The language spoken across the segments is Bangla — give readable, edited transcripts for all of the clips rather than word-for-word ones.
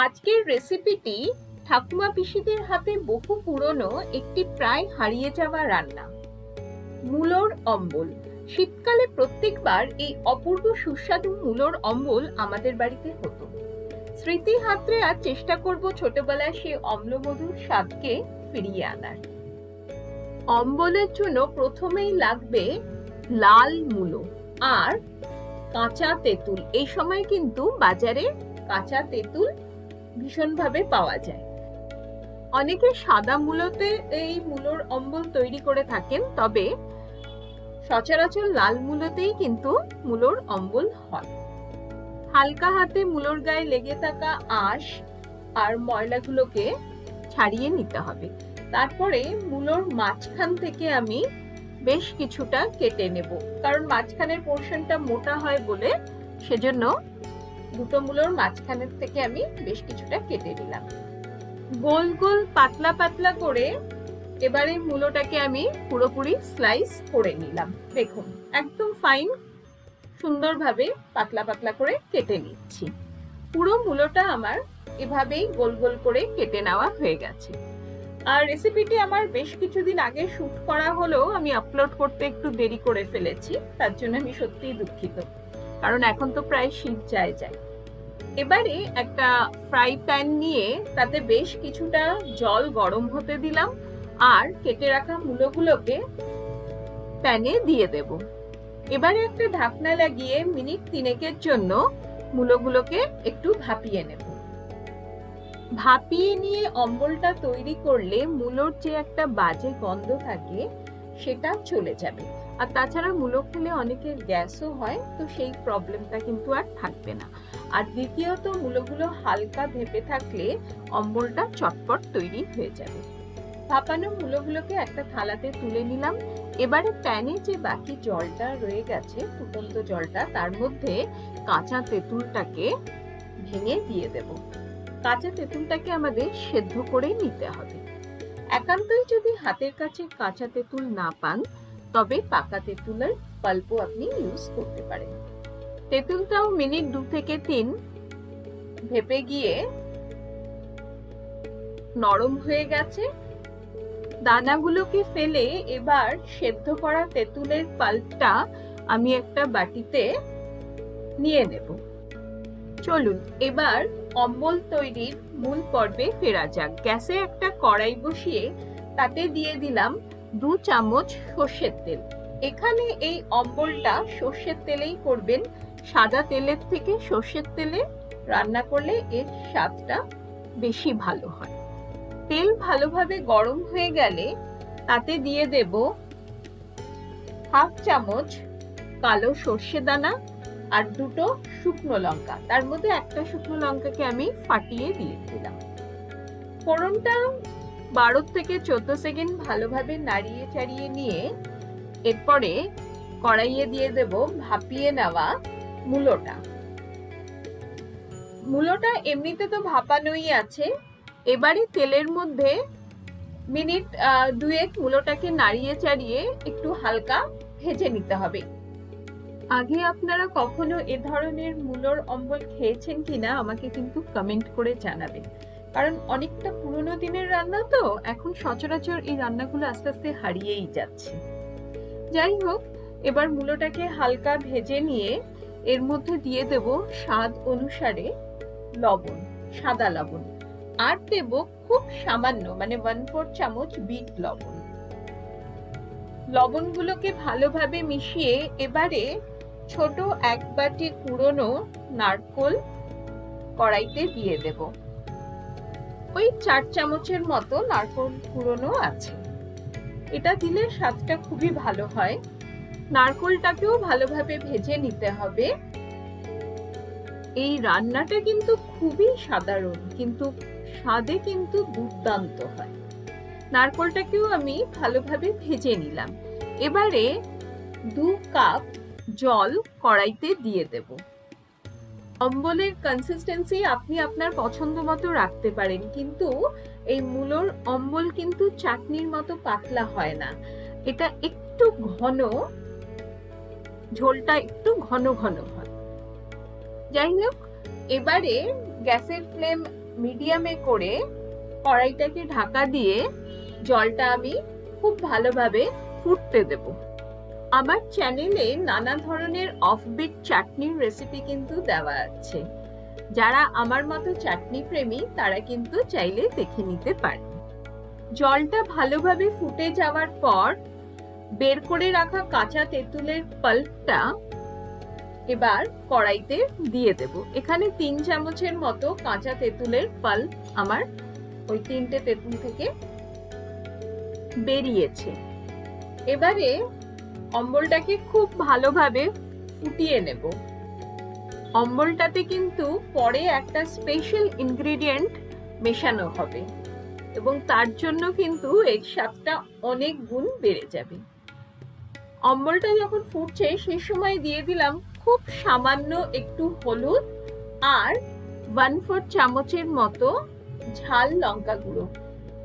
আজকের রেসিপিটি ঠাকুমা পিসিদের হাতে বহু পুরনো একটি প্রায় হারিয়ে যাওয়া রান্না, মূলোর অম্বল। শীতকালে প্রত্যেকবার এই অপূর্ব সুস্বাদু মূলোর অম্বল আমাদের বাড়িতে হতো। স্মৃতি হাতড়ে আজ চেষ্টা করব ছোটবেলায় সেই অম্লমধুর স্বাদকে ফিরিয়ে আনার। অম্বলের জন্য প্রথমেই লাগবে লাল মূলো আর কাঁচা তেঁতুল। এই সময় কিন্তু বাজারে কাঁচা তেঁতুল ভীষণভাবে পাওয়া যায়। অনেকে সাদা মূলোতে এই মূলোর অম্বল তৈরি করে থাকেন, তবে সচরাচর লাল মূলোতেই কিন্তু মূলোর অম্বল হয়। হালকা হাতে মূলোর গায়ে লেগে থাকা আঁশ আর ময়লাগুলোকে ছাড়িয়ে নিতে হবে। তারপরে মূলোর মাঝখান থেকে আমি বেশ কিছুটা কেটে নেব, কারণ মাঝখানের পোর্শনটা মোটা হয় বলে সেজন্য দুটো মূলোর মাঝখানের থেকে আমি বেশ কিছুটা কেটে নিলাম। গোল গোল পাতলা পাতলা করে এবারে মূলোটাকে আমি পুরোপুরি স্লাইস করে নিলাম। দেখুন, একদম ফাইন সুন্দরভাবে পাতলা পাতলা করে কেটে নিচ্ছি। পুরো মূলোটা আমার এভাবেই গোল গোল করে কেটে নেওয়া হয়ে গেছে। আর রেসিপিটি আমার বেশ কিছুদিন আগে শুট করা হলেও আমি আপলোড করতে একটু দেরি করে ফেলেছি, তার জন্য আমি সত্যিই দুঃখিত, কারণ এখন তো প্রায় শীত যায়। এবারে একটা ফ্রাই প্যান নিয়ে তাতে বেশ কিছুটা জল গরম হতে দিলাম আর কেটে রাখা মূলোগুলোকে প্যানে দিয়ে দেব। এবারে একটা ঢাকনা লাগিয়ে মিনিট 3 জন্য মূলোগুলোকে একটু ভাপিয়ে নেব। ভাপিয়ে নিয়ে অম্বলটা তৈরি করলে মূলোর যে একটা বাজে গন্ধ থাকে সেটা চলে যাবে। আর তাছাড়া মূলো খেলে অনেকের গ্যাসও হয়, তো সেই প্রবলেমটা কিন্তু আর থাকবে না। আর দ্বিতীয়ত মূলোগুলো হালকা ভেপে থাকলে অম্বলটা চটপট তৈরি হয়ে যাবে। ভাপানো মূলোগুলোকে একটা থালাতে তুলে নিলাম। এবারে প্যানে যে বাকি জলটা রয়ে গেছে, ফুটন্ত জলটা, তার মধ্যে কাঁচা তেঁতুলটাকে ভেঙে দিয়ে দেব। কাঁচা তেঁতুলটাকে আমাদের সেদ্ধ করে নিতে হবে। একান্তই যদি হাতের কাছে কাঁচা তেঁতুল না পান, তবে পাকা তেঁতুলের পাল্পও আপনি ইউজ করতে পারেন। তেঁতুলটাও মিনিট 2 থেকে 3 ভেপে গিয়ে নরম হয়ে গেছে। দানাগুলোকে ফেলে এবার সেদ্ধ করা তেঁতুলের পাল্পটা আমি একটা বাটিতে নিয়ে নেব। চলুন এবার অম্বল তৈরির মূল পর্বে ফেরা যাক। গ্যাসে একটা কড়াই বসিয়ে তাতে দিয়ে দিলাম 2 চামচ সর্ষের তেল। এখানে এই অম্বলটা সর্ষের তেলেই করবেন। সাদা তেলের থেকে সর্ষের তেলে রান্না করলে এর স্বাদটা বেশি ভালো হয়। তেল ভালোভাবে গরম হয়ে গেলে তাতে দিয়ে দেব 1/2 চামচ কালো সর্ষে দানা আর 2টো শুকনো লঙ্কা। তার মধ্যে একটা শুকনো লঙ্কাকে আমি ফাটিয়ে দিয়ে দিলাম। ফোড়নটা 12 থেকে 14 সেকেন্ড ভালোভাবে নাড়িয়ে চাড়িয়ে নিয়ে এরপরে কড়াইয়ে দিয়ে দেব ভাপিয়ে নেওয়া মূলোটা। মূলোটা এমনিতে তো ভাপানোই আছে। এবারে তেলের মধ্যে মিনিট 2 মূলোটাকে নাড়িয়ে চাড়িয়ে একটু হালকা ভেজে নিতে হবে। আগে আপনারা কখনো এ ধরনের মূলোর অম্বল খেয়েছেন কিনা আমাকে কিন্তু কমেন্ট করে জানাবেন, কারণ অনেকটা পুরনো দিনের রান্না তো এখন সচরাচর এই রান্নাগুলো আস্তে আস্তে হারিয়েই যাচ্ছে। যাই হোক, এবার মূলোটাকে হালকা ভেজে নিয়ে এর মধ্যে দিয়ে দেব স্বাদ অনুসারে লবণ, সাদা লবণ, আর দেব খুব সামান্য, মানে 1/4 চামচ বিট লবণ। লবণগুলোকে ভালোভাবে মিশিয়ে এবারে ছোট 1 বাটি কুড়োনো নারকোল কড়াইতে দিয়ে দেব। ওই 4 চামচের মতো নারকোল কুড়োনো আছে। এটা দিলে স্বাদটা খুবই ভালো হয়। নারকোলটাকেও ভালোভাবে ভেজে নিতে হবে। এই রান্নাটা কিন্তু খুবই সাধারণ, কিন্তু স্বাদে কিন্তু দুর্দান্ত হয়। নারকোলটাকেও আমি ভালোভাবে ভেজে নিলাম। এবারে 2 কাপ জল কড়াইতে দিয়ে দেব। অম্বলের কনসিস্টেন্সি আপনি আপনার পছন্দ মতো রাখতে পারেন, কিন্তু এই মূলোর অম্বল কিন্তু চাটনির মতো পাতলা হয় না। এটা একটু ঘন, ঝোলটা একটু ঘন ঘন হয়। যাই হোক, এবারে গ্যাসের ফ্লেম মিডিয়ামে করে কড়াইটাকে ঢাকা দিয়ে জলটা আমি খুব ভালোভাবে ফুটতে দেব। আমার চ্যানেলে নানা ধরনের অফবিট চাটনির রেসিপি কিন্তু দেওয়া আছে। যারা আমার মতো চাটনি প্রেমী তারা কিন্তু চাইলে দেখে নিতে পারে। জলটা ভালোভাবে ফুটে যাওয়ার পর বের করে রাখা কাঁচা তেঁতুলের পাল্পটা এবার কড়াইতে দিয়ে দেব। এখানে 3 চামচের মতো কাঁচা তেঁতুলের পাল্প আমার ওই 3টে তেঁতুল থেকে বেরিয়েছে। এবারে অম্বলটাকে খুব ভালোভাবে ফুটিয়ে নেব। অম্বলটাতে কিন্তু পরে একটা স্পেশাল ইনগ্রেডিয়েন্ট মেশানো হবে এবং তার জন্য কিন্তু এর স্বাদটা অনেক গুণ বেড়ে যাবে। অম্বলটা যখন ফুটছে সেই সময় দিয়ে দিলাম খুব সামান্য একটু হলুদ আর 1/4 চামচের মতো ঝাল লঙ্কা গুঁড়ো।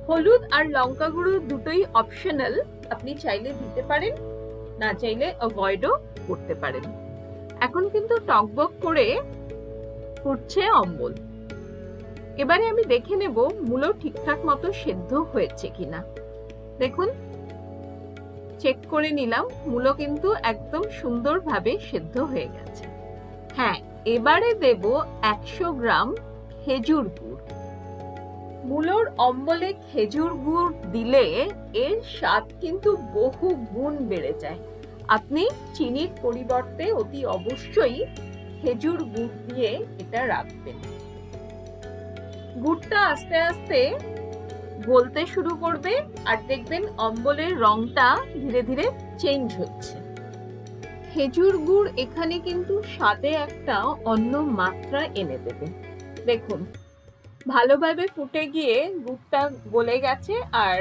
হলুদ আর লঙ্কা গুঁড়ো দুটোই অপশনাল, আপনি চাইলে দিতে পারেন, না চাইলে অ্যাভয়েডও করতে পারেন। এখন কিন্তু টকবক করে ফুটছে অম্বল। এবারে আমি দেখে নেব মূলো ঠিকঠাক মতো সেদ্ধ হয়েছে কিনা। দেখুন, চেক করে নিলাম, মূলো কিন্তু একদম সুন্দরভাবে সেদ্ধ হয়ে গেছে। হ্যাঁ, এবারে দেব 100 গ্রাম খেজুর গুড়। মূলোর অম্বলে খেজুর গুড় দিলে এর স্বাদ কিন্তু বহু গুণ বেড়ে যায়। আপনি চিনির পরিবর্তে অতি অবশ্যই খেজুর গুড় দিয়ে এটা রাখবেন। গুড়টা আস্তে আস্তে গলতে শুরু করবে আর দেখবেন অম্বলের রংটা ধীরে ধীরে চেঞ্জ হচ্ছে। খেজুর গুড় এখানে কিন্তু স্বাদে একটা অন্য মাত্রা এনে দেবে। দেখুন, ভালোভাবে ফুটে গিয়ে গুড়টা গলে গেছে আর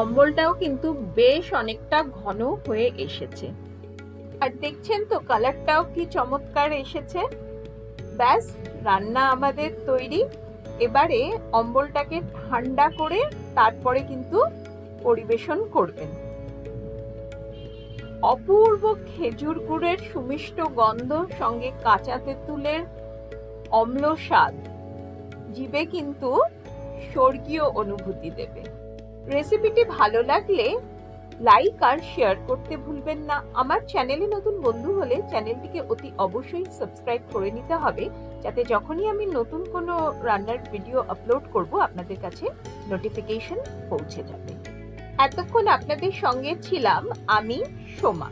অম্বলটাও কিন্তু বেশ অনেকটা ঘন হয়ে এসেছে। আর দেখছেন তো কালারটাও কি চমৎকার এসেছে। ব্যাস, রান্না আমাদের তৈরি। এবারে অম্বলটাকে ঠান্ডা করে তারপরে কিন্তু পরিবেশন করবেন। অপূর্ব খেজুর গুড়ের সুমিষ্ট গন্ধ সঙ্গে কাঁচা তেঁতুলের অম্ল স্বাদ জিভে কিন্তু স্বর্গীয় অনুভূতি দেবে। রেসিপিটি ভালো লাগলে লাইক আর শেয়ার করতে ভুলবেন না। আমার চ্যানেলে নতুন বন্ধু হলে চ্যানেলটিকে অতি অবশ্যই সাবস্ক্রাইব করে নিতে হবে, যাতে যখনই আমি নতুন কোনো রান্নার ভিডিও আপলোড করব আপনাদের কাছে নোটিফিকেশন পৌঁছে যাবে। এতক্ষণ আপনাদের সঙ্গে ছিলাম আমি সোমা।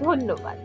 ধন্যবাদ।